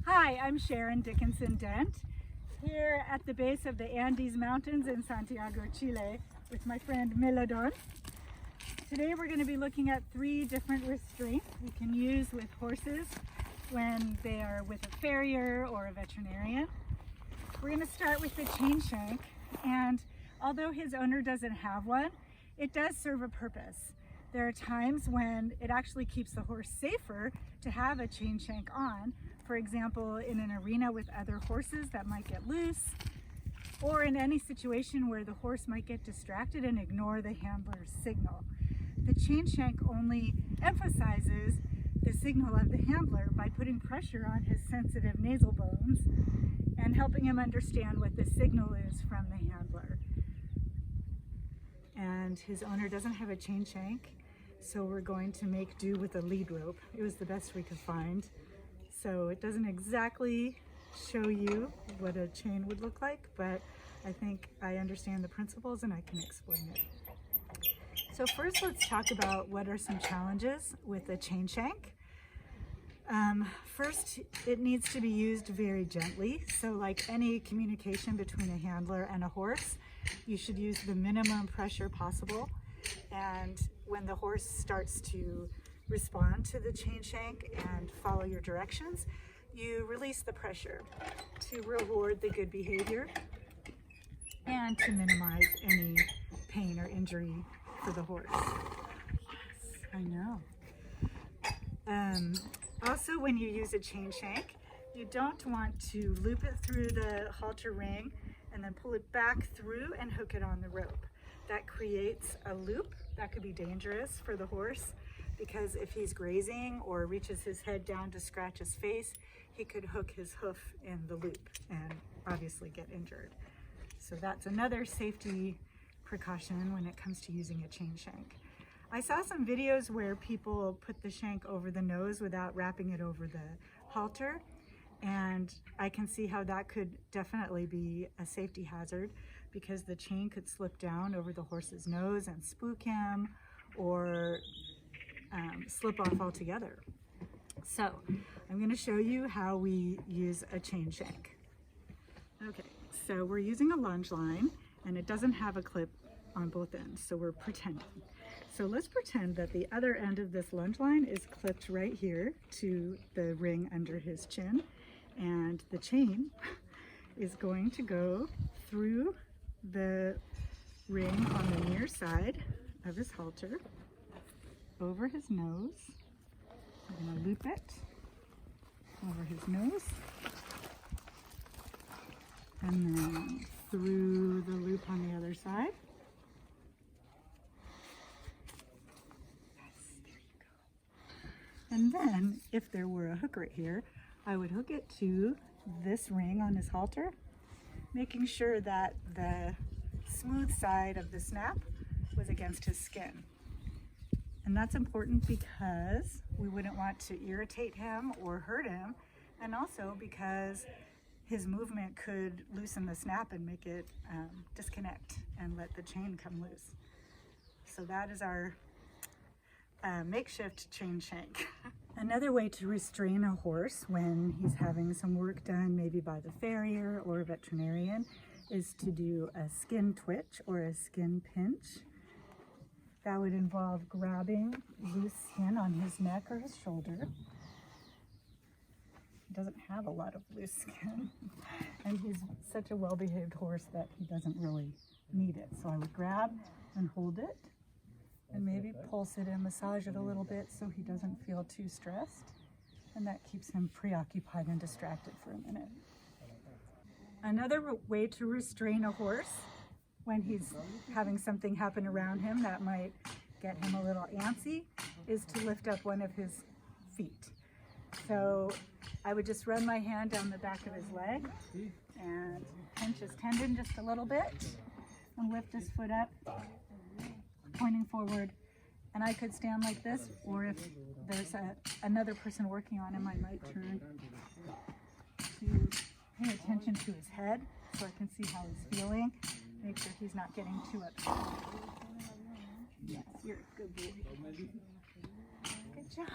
Hi, I'm Sharon Dickinson Dent, here at the base of the Andes Mountains in Santiago, Chile, with my friend Milodon. Today we're going to be looking at 3 different restraints you can use with horses when they are with a farrier or a veterinarian. We're going to start with the chain shank, and although his owner doesn't have one, it does serve a purpose. There are times when it actually keeps the horse safer to have a chain shank on. For example, in an arena with other horses that might get loose, or in any situation where the horse might get distracted and ignore the handler's signal. The chain shank only emphasizes the signal of the handler by putting pressure on his sensitive nasal bones and helping him understand what the signal is from the handler. And his owner doesn't have a chain shank, so we're going to make do with a lead rope. It was the best we could find. So it doesn't exactly show you what a chain would look like, but I think I understand the principles and I can explain it. So first, let's talk about what are some challenges with a chain shank. First, it needs to be used very gently. So like any communication between a handler and a horse, you should use the minimum pressure possible. And when the horse starts to respond to the chain shank and follow your directions, you release the pressure to reward the good behavior and to minimize any pain or injury for the horse. Yes, I know. Also, when you use a chain shank, you don't want to loop it through the halter ring and then pull it back through and hook it on the rope. That creates a loop that could be dangerous for the horse, because if he's grazing or reaches his head down to scratch his face, he could hook his hoof in the loop and obviously get injured. So that's another safety precaution when it comes to using a chain shank. I saw some videos where people put the shank over the nose without wrapping it over the halter, and I can see how that could definitely be a safety hazard, because the chain could slip down over the horse's nose and spook him, or slip off altogether. So I'm going to show you how we use a chain shank. Okay, so we're using a lunge line and it doesn't have a clip on both ends, so we're pretending. So let's pretend that the other end of this lunge line is clipped right here to the ring under his chin, and the chain is going to go through the ring on the near side of his halter, over his nose. I'm going to loop it over his nose, and then through the loop on the other side. Yes, there you go. And then, if there were a hook right here, I would hook it to this ring on his halter, making sure that the smooth side of the snap was against his skin. And that's important because we wouldn't want to irritate him or hurt him, and also because his movement could loosen the snap and make it disconnect and let the chain come loose. So that is our makeshift chain shank. Another way to restrain a horse when he's having some work done, maybe by the farrier or a veterinarian, is to do a skin twitch or a skin pinch. That would involve grabbing loose skin on his neck or his shoulder. He doesn't have a lot of loose skin, and he's such a well-behaved horse that he doesn't really need it. So I would grab and hold it, and maybe pulse it and massage it a little bit so he doesn't feel too stressed, and that keeps him preoccupied and distracted for a minute. Another way to restrain a horse when he's having something happen around him that might get him a little antsy is to lift up one of his feet. So I would just run my hand down the back of his leg and pinch his tendon just a little bit and lift his foot up, pointing forward. And I could stand like this, or if there's another person working on him, I might turn to pay attention to his head so I can see how he's feeling. Make sure he's not getting too upset. Yes, you're a good boy. Good job.